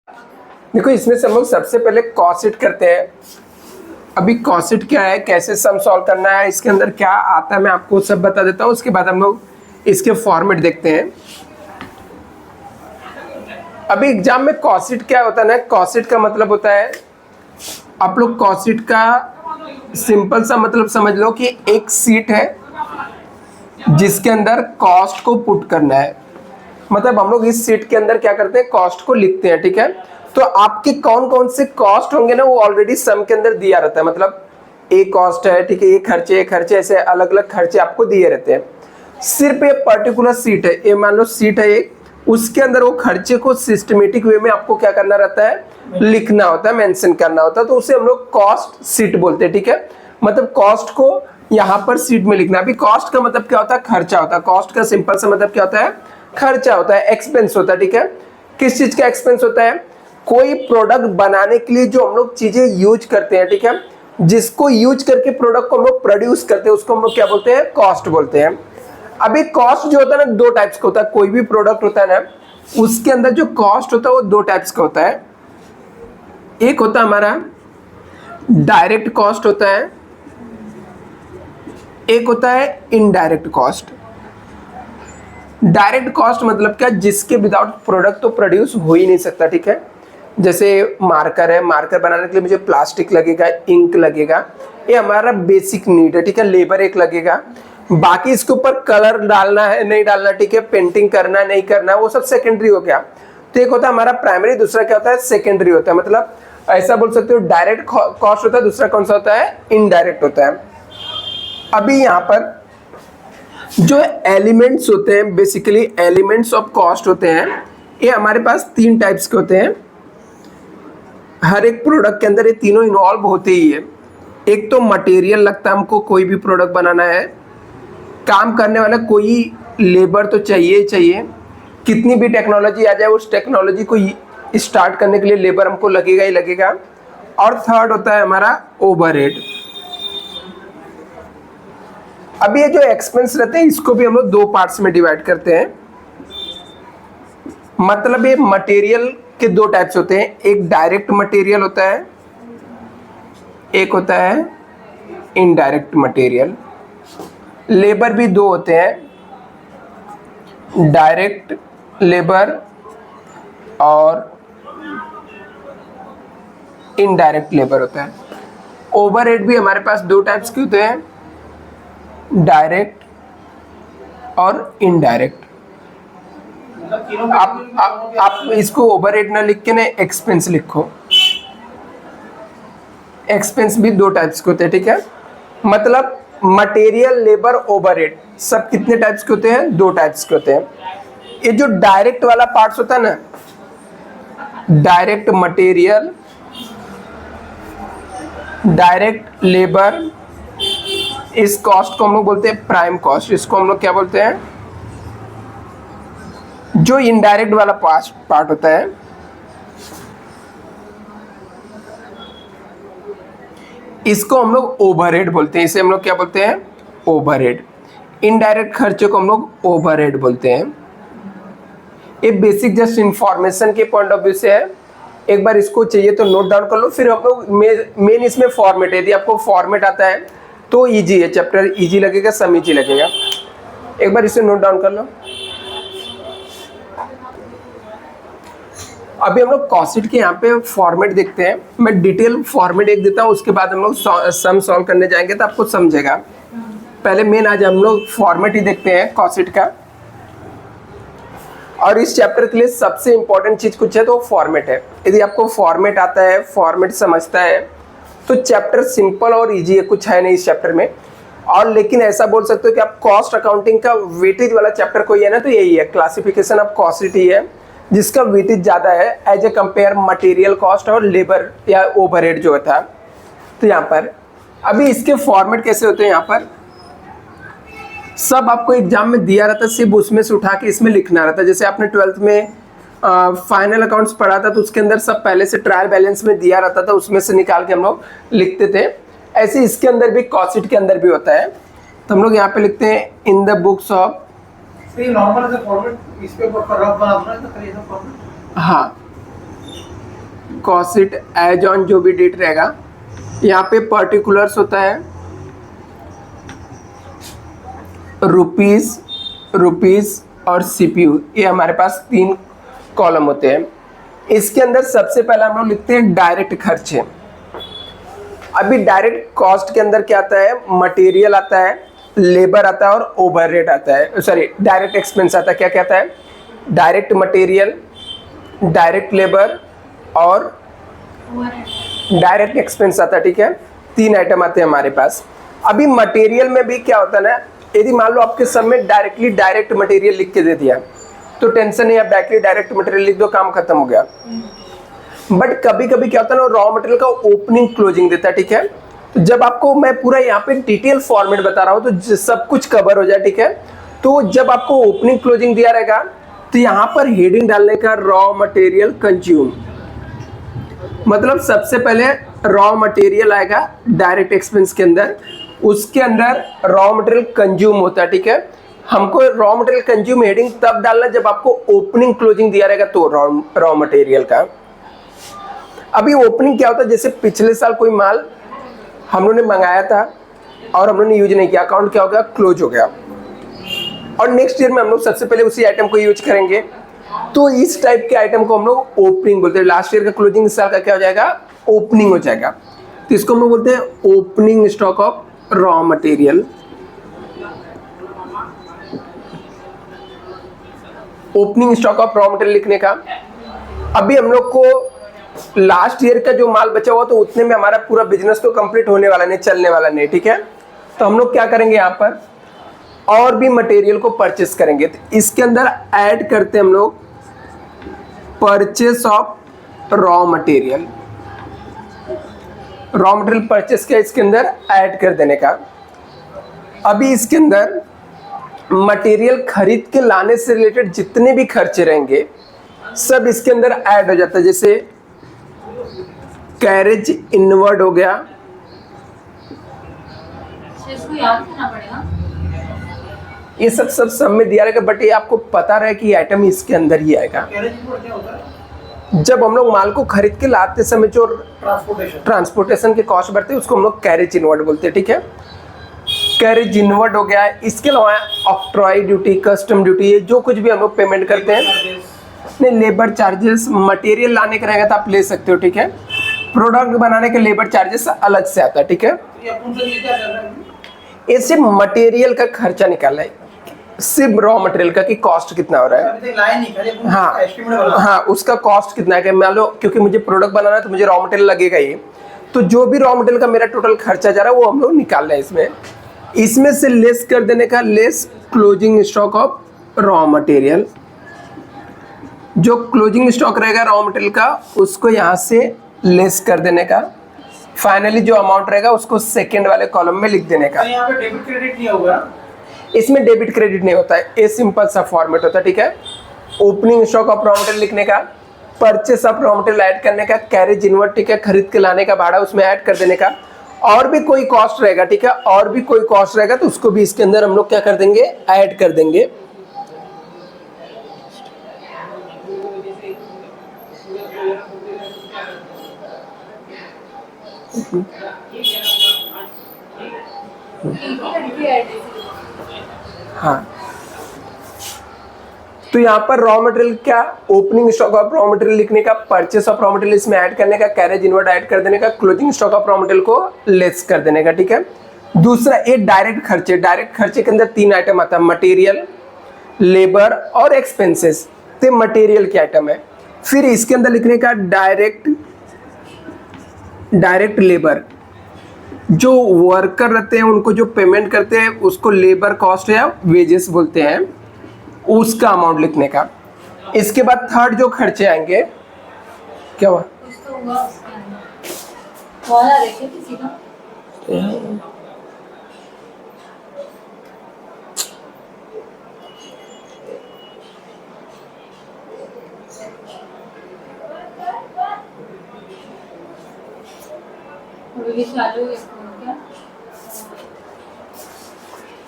देखो इसमें से हम लोग सबसे पहले कॉस्ट करते हैं। अभी कॉस्ट क्या है, कैसे सम सॉल्व करना है, इसके अंदर क्या आता है, मैं आपको सब बता देता हूँ। उसके बाद हम लोग इसके फॉर्मेट देखते हैं। अभी एग्जाम में कॉस्ट क्या होता है ना, कॉस्ट का मतलब होता है, आप लोग कॉस्ट का सिंपल सा मतलब समझ लो कि एक सीट है जिसके अंदर कॉस्ट को पुट करना है। मतलब हम लोग इस सीट के अंदर क्या करते हैं, कॉस्ट को लिखते हैं, ठीक है। तो आपके कौन कौन से कॉस्ट होंगे ना, वो ऑलरेडी सम के अंदर दिया रहता है। मतलब ए कॉस्ट है, ठीक है, ये खर्चे, ऐसे अलग अलग खर्चे आपको दिए रहते हैं। सिर्फ ये पर्टिकुलर सीट है, ये मान लो सीट है एक, उसके अंदर वो खर्चे को सिस्टमेटिक वे में आपको क्या करना रहता है, लिखना होता है, मेंशन करना होता है। तो उसे हम लोग कॉस्ट सीट बोलते हैं, ठीक है। मतलब कॉस्ट को यहाँ पर सीट में लिखना। अभी कॉस्ट का मतलब क्या होता है, खर्चा होता है। कॉस्ट का सिंपल सा मतलब क्या होता है, खर्चा होता है, एक्सपेंस होता है, ठीक है। किस चीज का एक्सपेंस होता है, कोई प्रोडक्ट बनाने के लिए जो हम लोग चीजें यूज करते हैं, ठीक है, जिसको यूज करके प्रोडक्ट को हम लोग प्रोड्यूस करते हैं, उसको हम लोग क्या बोलते हैं, कॉस्ट बोलते हैं। अभी कॉस्ट जो होता है ना, दो टाइप्स का होता है। कोई भी प्रोडक्ट होता है ना, उसके अंदर जो कॉस्ट होता है वो दो टाइप्स का होता है। एक होता है हमारा डायरेक्ट कॉस्ट होता है, एक होता है इनडायरेक्ट कॉस्ट। डायरेक्ट कॉस्ट मतलब क्या, जिसके विदाउट प्रोडक्ट तो प्रोड्यूस हो ही नहीं सकता, ठीक है। जैसे मार्कर है, मार्कर बनाने के लिए मुझे प्लास्टिक लगेगा, इंक लगेगा, ये हमारा बेसिक नीड है, ठीक है। लेबर एक लगेगा, बाकी इसके ऊपर कलर डालना है नहीं डालना, ठीक है, पेंटिंग करना नहीं करना, वो सब सेकेंडरी हो गया। तो एक होता है हमारा प्राइमरी, दूसरा क्या होता है, सेकेंडरी होता है। मतलब ऐसा बोल सकते हो, डायरेक्ट कॉस्ट होता है, दूसरा कौन सा होता है, इनडायरेक्ट होता है। अभी यहाँ पर जो एलिमेंट्स होते हैं, बेसिकली एलिमेंट्स ऑफ कॉस्ट होते हैं, ये हमारे पास तीन टाइप्स के होते हैं। हर एक प्रोडक्ट के अंदर ये तीनों इन्वॉल्व होते ही है। एक तो मटेरियल लगता है हमको, कोई भी प्रोडक्ट बनाना है, काम करने वाला कोई लेबर तो चाहिए ही चाहिए। कितनी भी टेक्नोलॉजी आ जाए, उस टेक्नोलॉजी को स्टार्ट करने के लिए लेबर हमको लगेगा ही लगेगा। और थर्ड होता है हमारा ओवरहेड। अभी ये जो एक्सपेंस रहते हैं, इसको भी हम लोग दो पार्ट्स में डिवाइड करते हैं। मतलब ये मटेरियल के दो टाइप्स होते हैं, एक डायरेक्ट मटेरियल होता है, एक होता है इनडायरेक्ट मटेरियल। लेबर भी दो होते हैं, डायरेक्ट लेबर और इनडायरेक्ट लेबर होता है। ओवरहेड भी हमारे पास दो टाइप्स के होते हैं, डायरेक्ट और इनडायरेक्ट। आप इसको ओवरहेड ना लिख के ना एक्सपेंस लिखो। एक्सपेंस भी दो टाइप्स के होते हैं, ठीक है। मतलब मटेरियल, लेबर, ओवरहेड सब कितने टाइप्स के होते हैं, दो टाइप्स के होते हैं। ये जो डायरेक्ट वाला पार्ट्स होता है ना, डायरेक्ट मटेरियल, डायरेक्ट लेबर, इस कॉस्ट को हम लोग बोलते हैं प्राइम कॉस्ट। इसको हम लोग क्या बोलते हैं, जो इनडायरेक्ट वाला पार्ट होता है, इसको हम लोग ओवरहेड बोलते हैं। इसे हम लोग क्या बोलते हैं, ओवरहेड। इनडायरेक्ट खर्चे को हम लोग ओवरहेड बोलते हैं। ये बेसिक जस्ट इंफॉर्मेशन के पॉइंट ऑफ व्यू से है। एक बार इसको चाहिए तो नोट डाउन कर लो। फिर हम लोग मेन इसमें फॉर्मेट है, यदि आपको फॉर्मेट आता है तो इजी है, चैप्टर इजी लगेगा, सम इजी लगेगा। एक बार इसे नोट डाउन कर लो। अभी हम लोग कॉस्ट के यहाँ पे फॉर्मेट देखते हैं। मैं डिटेल फॉर्मेट एक देता हूँ, उसके बाद हम लोग सम सॉल्व करने जाएंगे तो आपको समझेगा। पहले मेन आज हम लोग फॉर्मेट ही देखते हैं कॉस्ट का। और इस चैप्टर के लिए सबसे इंपॉर्टेंट चीज कुछ है तो फॉर्मेट है। यदि आपको फॉर्मेट आता है, फॉर्मेट समझता है, तो चैप्टर सिंपल और इजी है, कुछ है नहीं इस चैप्टर में। और लेकिन ऐसा बोल सकते हो कि आप कॉस्ट अकाउंटिंग का वेटेज वाला चैप्टर कोई है ना, तो यही है, क्लासिफिकेशन ऑफ कॉस्ट ही है, जिसका वेटेज ज़्यादा है as a compare material cost और लेबर या ओवरहेड जो था। तो यहाँ पर अभी इसके फॉर्मेट कैसे होते हैं, यहाँ पर सब आपको एग्जाम में दिया रहता है, सिर्फ उसमें से उठा के इसमें लिखना रहता है। जैसे आपने 12th में फाइनल अकाउंट्स पढ़ा था, तो उसके अंदर सब पहले से ट्रायल बैलेंस में दिया रहता था, उसमें से निकाल के हम लोग लिखते थे। ऐसे इसके अंदर भी कॉस्ट के अंदर भी होता है। तो हम लोग यहाँ पे लिखते हैं in the books of, normal format इस पे रफ बना दो ना, तो ये सब फॉर्मेट। हाँ कॉस्ट शीट एज ऑन जो भी डेट रहेगा, यहाँ पे पर्टिकुलर्स होता है रुपीस और सीपीयू, ये हमारे पास 3 कॉलम होते हैं। इसके अंदर सबसे पहला हम लोग लिखते हैं डायरेक्ट खर्चे। अभी डायरेक्ट कॉस्ट के अंदर क्या आता है, मटेरियल आता है, लेबर आता है और ओवरहेड आता है, सॉरी डायरेक्ट एक्सपेंस आता है। क्या क्या आता है, डायरेक्ट मटेरियल, डायरेक्ट लेबर और डायरेक्ट एक्सपेंस आता है, ठीक है। 3 आइटम आते हैं हमारे पास। अभी मटेरियल में भी क्या होता है ना, यदि मान लो आपके सब में डायरेक्टली डायरेक्ट मटेरियल लिख के दे दिया तो टेंशन नहीं, आप डायरेक्टली डायरेक्ट मटेरियल लिख दो, काम खत्म हो गया। बट कभी कभी क्या होता है ना, रॉ मटेरियल का ओपनिंग क्लोजिंग देता है, ठीक है। तो जब आपको मैं पूरा यहाँ पे डिटेल फॉर्मेट बता रहा हूँ तो सब कुछ कवर हो जाए, ठीक है। तो जब आपको ओपनिंग क्लोजिंग दिया रहेगा तो यहाँ पर हेडिंग डालने का रॉ मटेरियल कंज्यूम, मतलब सबसे पहले रॉ मटेरियल आएगा डायरेक्ट एक्सपेंस के अंदर, उसके अंदर रॉ मटेरियल कंज्यूम होता है, ठीक है। हमको रॉ मटेरियल कंज्यूम हेडिंग तब डालना जब आपको ओपनिंग क्लोजिंग दिया रहेगा तो रॉ मटेरियल का। अभी ओपनिंग क्या होता है, जैसे पिछले साल कोई माल हम लोगों ने मंगाया था और हम लोगों ने यूज नहीं किया, अकाउंट क्या हो गया, क्लोज हो गया, और नेक्स्ट ईयर में हम लोग सबसे पहले उसी आइटम को यूज करेंगे, तो इस टाइप के आइटम को हम लोग ओपनिंग बोलते हैं। लास्ट ईयर का क्लोजिंग इस साल का क्या हो जाएगा, ओपनिंग हो जाएगा, तो इसको हम लोग बोलते हैं opening stock of raw material. Opening stock of raw material लिखने का, अभी हम लोग को लास्ट ईयर का जो माल बचा हुआ तो उतने में हमारा पूरा बिजनेस तो कंप्लीट होने वाला नहीं, चलने वाला नहीं, ठीक है। तो हम लोग क्या करेंगे, यहाँ पर और भी मटेरियल को परचेस करेंगे, तो इसके अंदर ऐड करते हैं हम लोग purchase of raw material. Raw material purchase किया, इसके अंदर ऐड कर देने का। अभी इसके अंदर मटेरियल खरीद के लाने से रिलेटेड जितने भी खर्चे रहेंगे सब इसके अंदर ऐड हो जाता है, जैसे कैरेज इनवर्ड हो गया, इसको याद करना पड़ेगा, ये सब में दिया रहेगा, बट ये आपको पता रहे कि आइटम इसके अंदर ही आएगा। जब हम लोग माल को खरीद के लाते समय जो ट्रांसपोर्टेशन के कॉस्ट बढ़ते हैं उसको हम लोग कैरेज इनवर्ड बोलते हैं, ठीक है। कैरेज इनवर्ड हो गया। इसके अलावा ऑक्ट्रॉय ड्यूटी, कस्टम ड्यूटी, ये जो कुछ भी हम लोग पेमेंट करते हैं, नहीं लेबर चार्जेस, मटेरियल लाने का रहेगा तो आप ले सकते हो, ठीक है। प्रोडक्ट बनाने के लेबर चार्जेस अलग से आता है, ठीक है। ये सिर्फ मटेरियल का खर्चा निकालना है, सिर्फ रॉ मटेरियल का कि कॉस्ट कितना हो रहा है, हाँ उसका कॉस्ट कितना है। कि मान लो क्योंकि मुझे प्रोडक्ट बनाना है तो मुझे रॉ मटेरियल लगेगा ही, तो जो भी रॉ मटेरियल का मेरा टोटल खर्चा जा रहा है वो हम लोग निकाल रहे हैं इसमें से लेस कर देने का, less closing stock of raw material. जो क्लोजिंग स्टॉक रहेगा रॉ मटेरियल का उसको यहाँ से लेस कर देने का, फाइनली जो अमाउंट रहेगा उसको सेकेंड वाले कॉलम में लिख देने का। यहाँ पे डेबिट क्रेडिट नहीं होगा, इसमें डेबिट क्रेडिट नहीं होता है, ये सिंपल सा फॉर्मेट होता है, ठीक है। Opening stock of raw material लिखने का, purchase of raw material add करने का, कैरेज इनवर्ड, ठीक है, खरीद के लाने का भाड़ा उसमें ऐड कर देने का, और भी कोई कॉस्ट रहेगा, ठीक है, और भी कोई कॉस्ट रहेगा तो उसको भी इसके अंदर हम लोग क्या कर देंगे, ऐड कर देंगे। हाँ, तो यहाँ पर रॉ मटेरियल क्या, opening stock of raw material लिखने का, परचेस ऑफ रॉ मटेरियल इसमें ऐड करने का, कैरेज इनवर्ड ऐड कर देने का, closing stock of raw material को लेस कर देने का, ठीक है। दूसरा ये डायरेक्ट खर्चे, डायरेक्ट खर्चे के अंदर 3 आइटम आता है, मटेरियल, लेबर और एक्सपेंसेस। तो मटेरियल के आइटम है। फिर इसके अंदर लिखने का डायरेक्ट लेबर, जो वर्कर रहते हैं उनको जो पेमेंट करते हैं उसको लेबर कॉस्ट या वेजेस बोलते हैं, उसका अमाउंट लिखने का। इसके बाद थर्ड जो खर्चे आएंगे, क्या हुआ,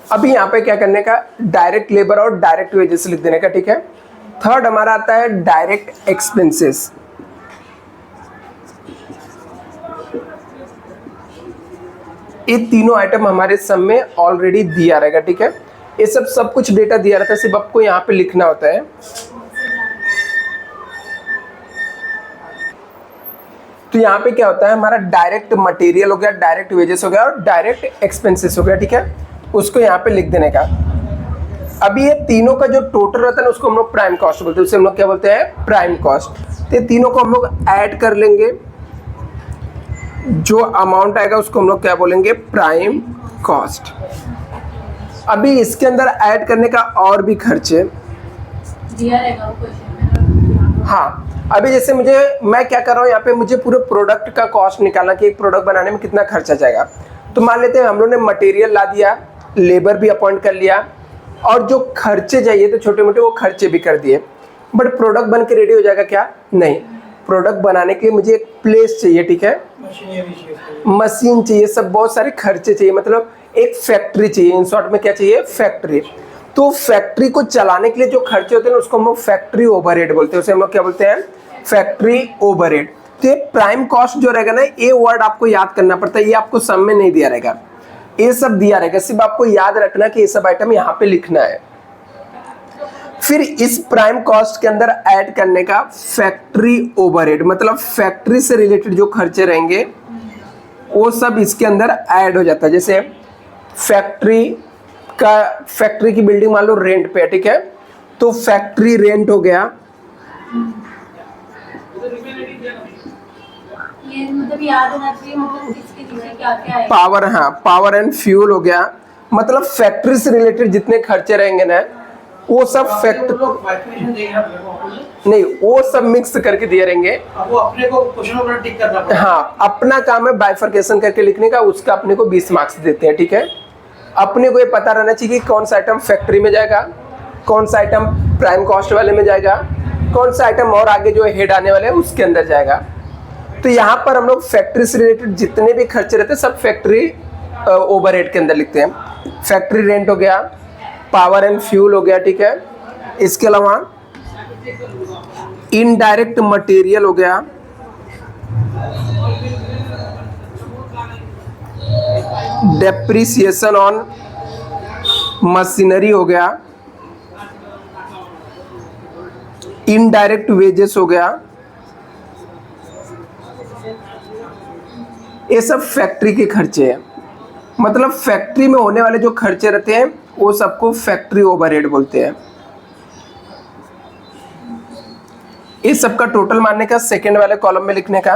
अभी यहाँ पे क्या करने का, डायरेक्ट लेबर और डायरेक्ट वेजेस लिख देने का, ठीक है। थर्ड हमारा आता है डायरेक्ट एक्सपेंसेस। ये तीनों आइटम हमारे सम में ऑलरेडी दिया रहेगा, ठीक है। ये सब कुछ डेटा दिया रहता है, सिर्फ आपको यहाँ पे लिखना होता है। तो यहाँ पे क्या होता है, हमारा डायरेक्ट मटेरियल हो गया, डायरेक्ट वेजेस हो गया और डायरेक्ट एक्सपेंसेस हो गया, ठीक है। उसको यहाँ पे लिख देने का। अभी ये तीनों का जो टोटल रहता है ना, उसको हम लोग प्राइम कॉस्ट बोलते हैं। उसे हम लोग क्या बोलते हैं, प्राइम कॉस्ट। तो ये तीनों को हम लोग ऐड कर लेंगे, जो अमाउंट आएगा उसको हम लोग क्या बोलेंगे, प्राइम कॉस्ट। अभी इसके अंदर ऐड करने का और भी खर्चे दिया रहेगा वो क्वेश्चन में। हाँ, अभी जैसे मैं क्या कर रहा हूँ यहाँ पे, मुझे पूरे प्रोडक्ट का कॉस्ट निकालना कि एक प्रोडक्ट बनाने में कितना खर्चा जाएगा। तो मान लेते हैं हम लोग ने मटेरियल ला दिया, लेबर भी अपॉइंट कर लिया और जो खर्चे चाहिए तो छोटे मोटे वो खर्चे भी कर दिए, बट प्रोडक्ट बन के रेडी हो जाएगा क्या, नहीं। प्रोडक्ट बनाने के लिए मुझे एक प्लेस चाहिए, ठीक है, मशीन चाहिए, सब बहुत सारे खर्चे चाहिए, मतलब एक फैक्ट्री चाहिए। इन शॉर्ट में क्या चाहिए, फैक्ट्री। तो फैक्ट्री को चलाने के लिए जो खर्चे होते हैं ना, उसको हम लोग फैक्ट्री ओवरहेड बोलते हैं। उसे हम लोग क्या बोलते हैं, फैक्ट्री ओवरहेड। तो ये प्राइम कॉस्ट जो रहेगा ना, ये वर्ड आपको याद करना पड़ता है, ये आपको सम में नहीं दिया रहेगा, ये सब दिया रहेगा, सिर्फ आपको याद रखना कि ये सब आइटम यहाँ पे लिखना है। फिर इस प्राइम कॉस्ट के अंदर ऐड करने का फैक्ट्री ओवरहेड, मतलब फैक्ट्री से रिलेटेड जो खर्चे रहेंगे वो सब इसके अंदर ऐड हो जाता है। जैसे फैक्ट्री की बिल्डिंग मान लो रेंट पे है, ठीक है, तो फैक्ट्री रेंट हो गया। ये मतलब याद होना चाहिए, मतलब किसके किसके क्या क्या है। पावर, हाँ, पावर एंड फ्यूल हो गया। मतलब फैक्ट्री से रिलेटेड जितने खर्चे रहेंगे ना, वो सब नहीं, वो सब मिक्स करके दिए रहेंगे। वो अपने को क्वेश्चन पर टिक करना पड़ेगा। हाँ, अपना काम है बाइफरकेशन करके लिखने का, उसका अपने को 20 मार्क्स देते हैं, ठीक है। अपने को ये पता रहना चाहिए कि कौन सा आइटम फैक्ट्री में जाएगा, कौन सा आइटम प्राइम कॉस्ट वाले में जाएगा, कौन सा आइटम और आगे जो हेड आने वाले हैं उसके अंदर जाएगा। तो यहाँ पर हम लोग फैक्ट्री से रिलेटेड जितने भी खर्चे रहते हैं सब फैक्ट्री ओवरहेड के अंदर लिखते हैं। फैक्ट्री रेंट हो गया, पावर एंड फ्यूल हो गया, ठीक है। इसके अलावा इनडायरेक्ट मटेरियल हो गया, डेप्रिसिएशन ऑन मशीनरी हो गया, इनडायरेक्ट वेजेस हो गया। ये सब फैक्ट्री के खर्चे हैं, मतलब फैक्ट्री में होने वाले जो खर्चे रहते हैं वो सबको फैक्ट्री ओवरहेड बोलते हैं। इस सब का टोटल मानने का सेकंड वाले कॉलम में लिखने का,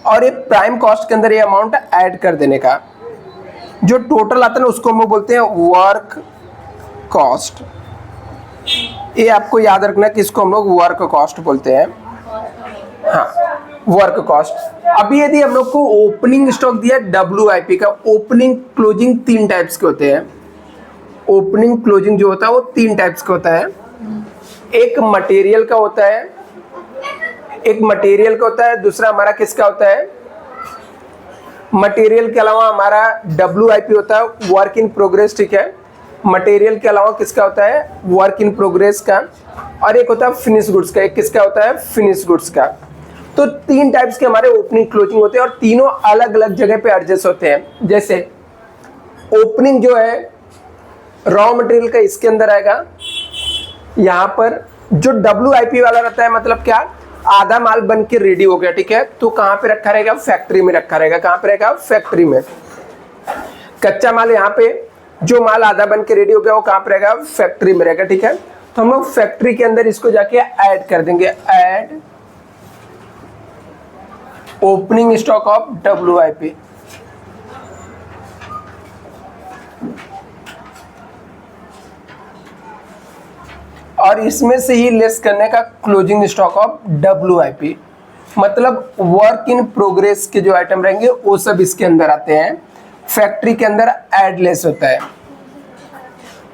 और ये प्राइम कॉस्ट के अंदर ये अमाउंट ऐड कर देने का। जो टोटल आता है ना उसको हम बोलते हैं वर्क कॉस्ट। ये आपको याद रखना कि इसको हम लोग वर्क कॉस्ट बोलते हैं। हाँ, वर्क कॉस्ट। अभी यदि हम लोग को ओपनिंग स्टॉक दिया WIP का, ओपनिंग क्लोजिंग 3 टाइप्स के होते हैं। ओपनिंग क्लोजिंग जो होता है वो 3 टाइप्स का होता है। एक मटेरियल का होता है, दूसरा हमारा किसका होता है, मटेरियल के अलावा हमारा WIP होता है, वर्क इन प्रोग्रेस, ठीक है। मटेरियल के अलावा किसका होता है, वर्क इन प्रोग्रेस का, और एक होता है फिनिश गुड्स का। एक किसका होता है, फिनिश गुड्स का। तो 3 टाइप्स के हमारे ओपनिंग क्लोजिंग होते हैं और तीनों अलग अलग जगह पे एडजस्ट होते हैं। जैसे ओपनिंग जो है रॉ मटेरियल का इसके अंदर आएगा, यहाँ पर जो WIP वाला रहता है, मतलब क्या, आधा माल बन के रेडी हो गया, ठीक है, तो कहाँ पे रखा रहेगा, फैक्ट्री में रखा रहेगा। कहाँ पे रहेगा, फैक्ट्री में। कच्चा माल यहाँ पे जो माल आधा बन के रेडी हो गया वो कहाँ पे रहेगा, फैक्ट्री में रहेगा, ठीक है। तो हम लोग फैक्ट्री के अंदर इसको जाके ऐड कर देंगे, add opening stock of WIP। और इसमें से ही लेस करने का क्लोजिंग स्टॉक ऑफ WIP। मतलब वर्क इन प्रोग्रेस के जो आइटम रहेंगे वो सब इसके अंदर आते हैं, फैक्ट्री के अंदर ऐड लेस होता है।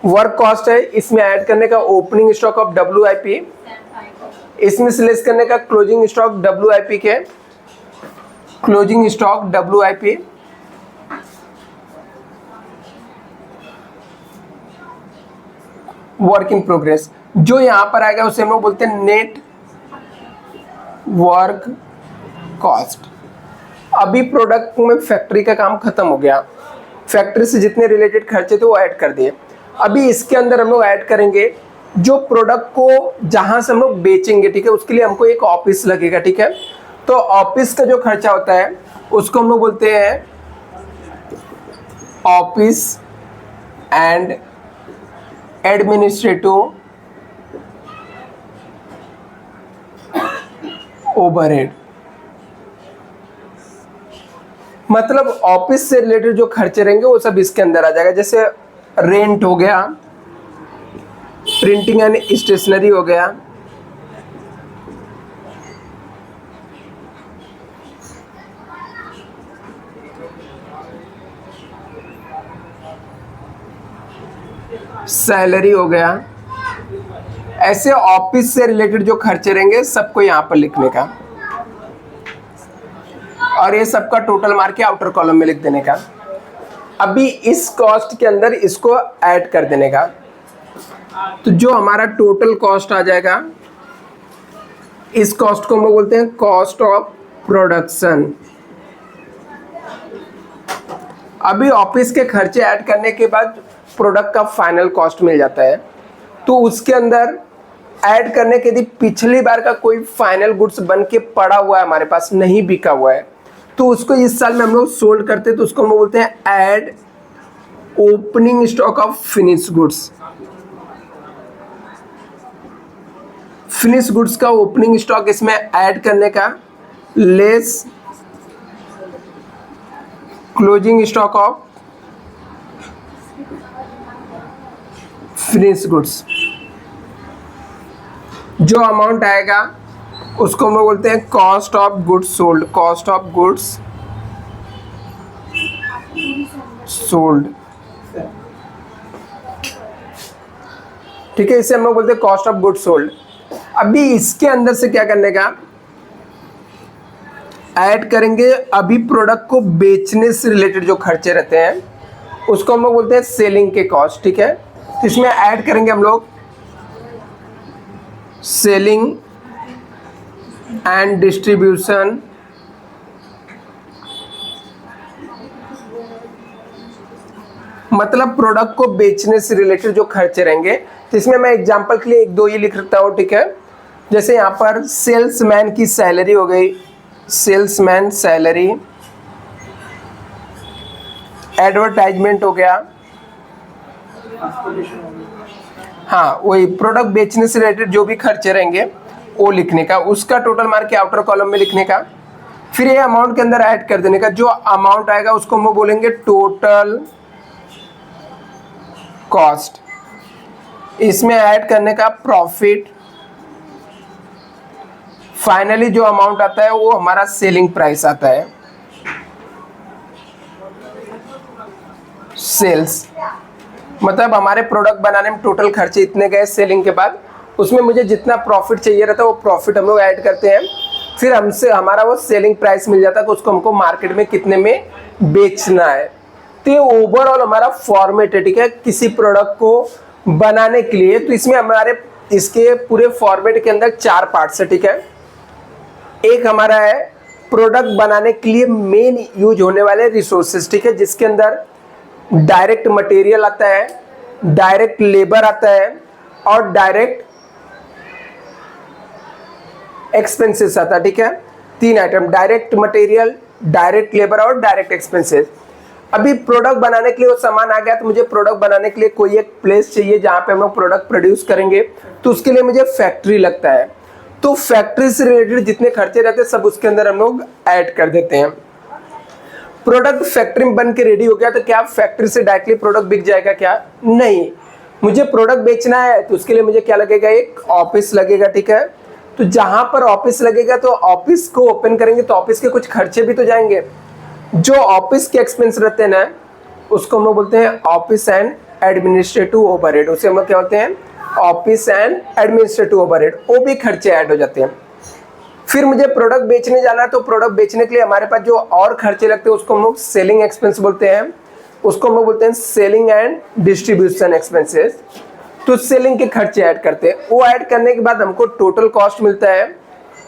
वर्क कॉस्ट है, इसमें ऐड करने का ओपनिंग स्टॉक ऑफ WIP, इसमें से लेस करने का क्लोजिंग स्टॉक WIP के, closing stock WIP, work in progress. जो यहां पर आएगा उसे हम लोग बोलते हैं नेट वर्क कॉस्ट। अभी प्रोडक्ट में फैक्ट्री का काम खत्म हो गया, फैक्ट्री से जितने रिलेटेड खर्चे थे वो ऐड कर दिए। अभी इसके अंदर हम लोग ऐड करेंगे जो प्रोडक्ट को जहां से हम लोग बेचेंगे, ठीक है, उसके लिए हमको एक ऑफिस लगेगा, ठीक है। तो ऑफिस का जो खर्चा होता है उसको हम लोग बोलते हैं ऑफिस एंड एडमिनिस्ट्रेटिव ओवरहेड। मतलब ऑफिस से रिलेटेड जो खर्चे रहेंगे वो सब इसके अंदर आ जाएगा, जैसे रेंट हो गया, प्रिंटिंग एंड स्टेशनरी हो गया, सैलरी हो गया। ऐसे ऑफिस से रिलेटेड जो खर्चे रहेंगे सबको यहाँ पर लिखने का, और ये सबका टोटल मार के आउटर कॉलम में लिख देने का। अभी इस कॉस्ट के अंदर इसको ऐड कर देने का, तो जो हमारा टोटल कॉस्ट आ जाएगा, इस कॉस्ट को हम लोग बोलते हैं कॉस्ट ऑफ प्रोडक्शन। अभी ऑफिस के खर्चे ऐड करने के बाद प्रोडक्ट का फाइनल कॉस्ट मिल जाता है, तो उसके अंदर ऐड करने के यदि पिछली बार का कोई फाइनल गुड्स बन के पड़ा हुआ है, हमारे पास नहीं बिका हुआ है, तो उसको इस साल में हम लोग सोल्ड करते हैं, तो उसको हम लोग बोलते हैं add opening stock of finish goods. Finish goods का ओपनिंग स्टॉक इसमें ऐड करने का, less closing stock of finish goods. जो अमाउंट आएगा उसको हम लोग बोलते हैं cost of goods sold. Cost of goods sold, ठीक है, इसे हम लोग बोलते हैं कॉस्ट ऑफ गुड्स सोल्ड। अभी इसके अंदर से क्या करने का, ऐड करेंगे अभी प्रोडक्ट को बेचने से रिलेटेड जो खर्चे रहते हैं उसको हम लोग बोलते हैं सेलिंग के कॉस्ट, ठीक है। तो इसमें ऐड करेंगे हम लोग सेलिंग एंड डिस्ट्रीब्यूशन, मतलब प्रोडक्ट को बेचने से रिलेटेड जो खर्चे रहेंगे। तो इसमें मैं एग्जांपल के लिए एक दो ये लिख रखता हूँ, ठीक है। जैसे यहाँ पर सेल्समैन की सैलरी हो गई, सेल्समैन सैलरी, एडवर्टाइजमेंट हो गया, हाँ वही प्रोडक्ट बेचने से रिलेटेड जो भी खर्चे रहेंगे वो लिखने का, उसका टोटल मार के आउटर कॉलम में लिखने का। फिर ये अमाउंट के अंदर ऐड कर देने का, जो अमाउंट आएगा उसको हम बोलेंगे टोटल कॉस्ट। इसमें ऐड करने का प्रॉफिट। फाइनली जो अमाउंट आता है वो हमारा सेलिंग प्राइस आता है, सेल्स। मतलब हमारे प्रोडक्ट बनाने में टोटल खर्चे इतने गए सेलिंग के बाद, उसमें मुझे जितना प्रॉफिट चाहिए रहता है वो प्रॉफिट हम लोग ऐड करते हैं। फिर हमसे हमारा वो सेलिंग प्राइस मिल जाता है कि उसको हमको मार्केट में कितने में बेचना है। तो ये ओवरऑल हमारा फॉर्मेट है, ठीक है, किसी प्रोडक्ट को बनाने के लिए। तो इसमें हमारे इसके पूरे फॉर्मेट के अंदर 4 पार्ट्स है, ठीक है। एक हमारा है प्रोडक्ट बनाने के लिए मेन यूज होने वाले रिसोर्सेज, ठीक है, जिसके अंदर डायरेक्ट मटेरियल आता है, डायरेक्ट लेबर आता है और डायरेक्ट एक्सपेंसेस आता है, ठीक है। 3 item, direct material, direct labour और डायरेक्ट एक्सपेंसेस। अभी प्रोडक्ट बनाने के लिए वो सामान आ गया, तो मुझे प्रोडक्ट बनाने के लिए कोई एक प्लेस चाहिए जहां पे हम लोग प्रोडक्ट प्रोड्यूस करेंगे, तो उसके लिए मुझे फैक्ट्री लगता है। तो फैक्ट्री से रिलेटेड जितने खर्चे रहते हैं सब उसके अंदर हम लोग ऐड कर देते हैं। प्रोडक्ट फैक्ट्री में बन के रेडी हो गया, तो क्या फैक्ट्री से डायरेक्टली प्रोडक्ट बिक जाएगा क्या? नहीं, मुझे प्रोडक्ट बेचना है तो उसके लिए मुझे क्या लगेगा, एक ऑफिस लगेगा, ठीक है। तो जहां पर ऑफिस लगेगा तो ऑफिस को ओपन करेंगे तो ऑफिस के कुछ खर्चे भी तो जाएंगे। जो ऑफिस के एक्सपेंस रहते हैं ना, उसको हम लोग बोलते हैं ऑफिस एंड एडमिनिस्ट्रेटिव ओवरहेड। उसे हम लोग क्या बोलते हैं, ऑफिस एंड एडमिनिस्ट्रेटिव ओवरहेड। वो भी खर्चे ऐड हो जाते हैं। फिर मुझे प्रोडक्ट बेचने जाना है, तो प्रोडक्ट बेचने के लिए हमारे पास जो और खर्चे लगते हैं उसको हम लोग सेलिंग एक्सपेंस बोलते हैं। उसको हम लोग बोलते हैं सेलिंग एंड डिस्ट्रीब्यूशन एक्सपेंसेस। तो सेलिंग के खर्चे ऐड करते हैं। वो ऐड करने के बाद हमको टोटल कॉस्ट मिलता है।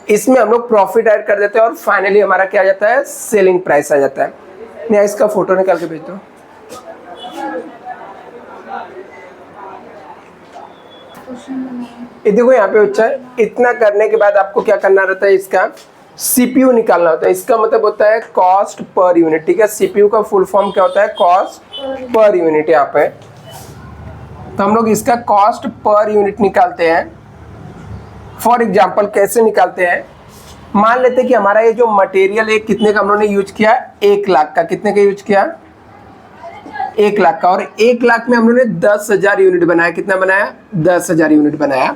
इसमें हम लोग प्रॉफिट ऐड कर देते हैं और फाइनली हमारा क्या आ जाता है, सेलिंग प्राइस आ जाता है। नहीं, इसका फोटो निकाल के भेज दो। ये देखो यहाँ पे बच्चा, इतना करने के बाद आपको क्या करना रहता है, इसका सीपीयू निकालना होता है। इसका मतलब होता है कॉस्ट पर यूनिट, ठीक है। सीपीयू का फुल फॉर्म क्या होता है, कॉस्ट पर यूनिट। यहाँ पे तो हम लोग इसका कॉस्ट पर यूनिट निकालते हैं। फॉर एग्जाम्पल कैसे निकालते हैं, मान लेते हैं कि हमारा ये जो मटेरियल है कितने का हम लोगों ने यूज किया, 1 लाख का। कितने का यूज किया, 1 लाख का। और 1 लाख में हम लोगों ने 10,000 यूनिट बनाया। कितना बनाया, 10,000 यूनिट बनाया।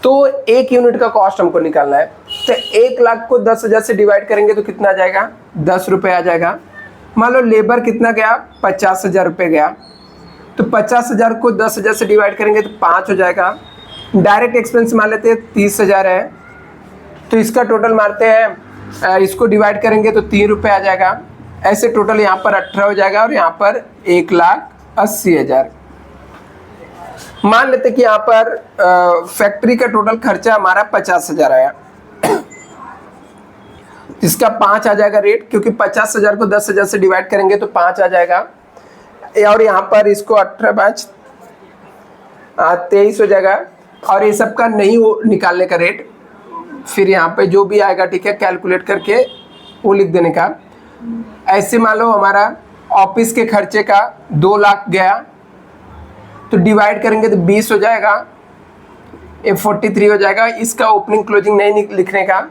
तो 1 यूनिट का कॉस्ट हमको निकालना है। तो 1 लाख को 10,000 से डिवाइड करेंगे तो कितना आ जाएगा, 10 रुपये आ जाएगा। मान लो लेबर कितना गया, 50,000 रुपये गया। तो 50,000 को 10,000 से डिवाइड करेंगे तो 5 हो जाएगा। डायरेक्ट एक्सपेंस मान लेते हैं 30,000 है, तो इसका टोटल मारते हैं, इसको डिवाइड करेंगे तो 3 रुपये आ जाएगा। ऐसे टोटल यहाँ पर 18 हो जाएगा और यहाँ पर 1,80,000। मान लेते कि यहाँ पर फैक्ट्री का टोटल खर्चा हमारा 50,000 आया, इसका 5 आ जाएगा रेट, क्योंकि 50,000 को 10,000 से डिवाइड करेंगे तो 5 आ जाएगा। और यहाँ पर इसको 18 5 23 हो जाएगा। और ये सब का नहीं हो निकालने का रेट, फिर यहाँ पे जो भी आएगा, ठीक है, कैलकुलेट करके वो लिख देने का। ऐसे मान लो हमारा ऑफिस के खर्चे का 2 लाख गया, तो डिवाइड करेंगे तो 20 हो जाएगा, ये 43 हो जाएगा। इसका ओपनिंग क्लोजिंग नहीं लिखने का,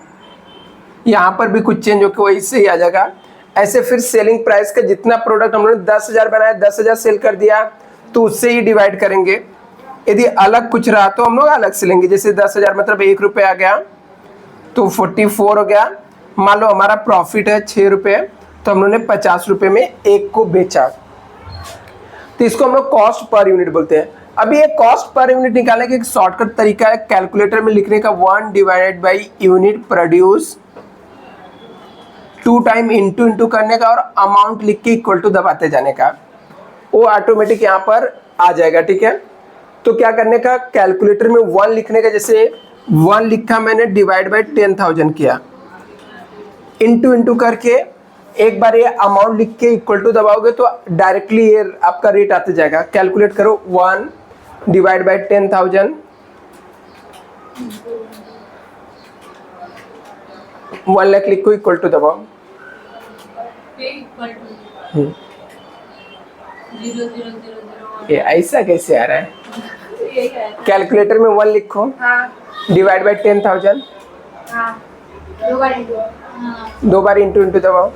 यहाँ पर भी कुछ चेंज होकर वही से ही आ जाएगा। ऐसे फिर सेलिंग प्राइस का जितना प्रोडक्ट हम लोगों ने 10,000 बनाया, 10,000 सेल कर दिया, तो उससे ही डिवाइड करेंगे। यदि अलग कुछ रहा तो हम लोग अलग से लेंगे। जैसे 10,000 मतलब 1 रुपये आ गया तो 44 हो गया। मान लो हमारा प्रॉफिट है 6 रुपये, तो हम लोगों ने 50 रुपये में 1 को बेचा, तो इसको हम लोग कॉस्ट पर यूनिट बोलते हैं। अभी ये कॉस्ट पर यूनिट निकालने का एक शॉर्टकट तरीका है, कैलकुलेटर में लिखने का 1 divided by unit produce 2 time into करने का और अमाउंट लिख के इक्वल टू दबाते जाने का, वो ऑटोमेटिक यहाँ पर आ जाएगा, ठीक है। तो क्या करने का, कैलकुलेटर में 1 लिखने का, जैसे 1 लिखा मैंने, डिवाइड बाई 10,000 किया, इंटू करके एक बार ये अमाउंट लिख के इक्वल टू दबाओगे तो डायरेक्टली ये आपका रेट आते जाएगा। कैलकुलेट करो, 1 डिवाइड बाई 10,000, 1 लाख लिखो, इक्वल टू दबाओ। ये ऐसा कैसे आ रहा है, कैलकुलेटर में 1 लिखो, डिवाइड बाई 10,000, 2 बार इंटू दबाओ।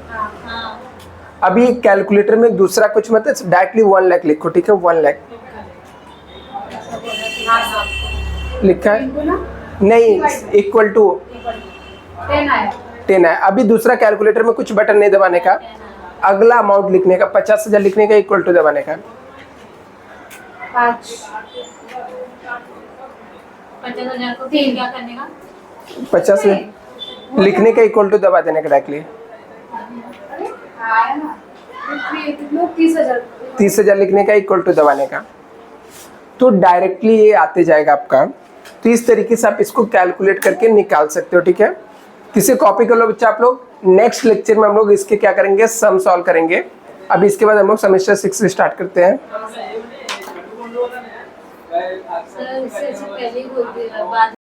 अभी कैलकुलेटर में दूसरा कुछ मत, डायरेक्टली 1 लाख लिखो, ठीक है। 1 लाख लिखा है, नहीं, इक्वल टू 10 है। अभी दूसरा कैलकुलेटर में कुछ बटन नहीं दबाने का, अगला अमाउंट लिखने का, 50,000 लिखने का, इक्वल टू दबाने का। 50,000 को 3 क्या करने का, 50 लिखने का, इक्वल टू दबा देने का डायरेक्टली। 30,000 लिखने का, इक्वल टू दबाने का, तो डायरेक्टली ये आते जाएगा आपका। तो इस तरीके से आप इसको कैलकुलेट करके निकाल सकते हो, ठीक है। किसे कॉपी कर लो बच्चा आप लोग। नेक्स्ट लेक्चर में हम लोग इसके क्या करेंगे, सम सॉल्व करेंगे। अभी इसके बाद हम लोग सेमेस्टर 6 से स्टार्ट करते हैं। सर इससे पहले ही बोलते बाद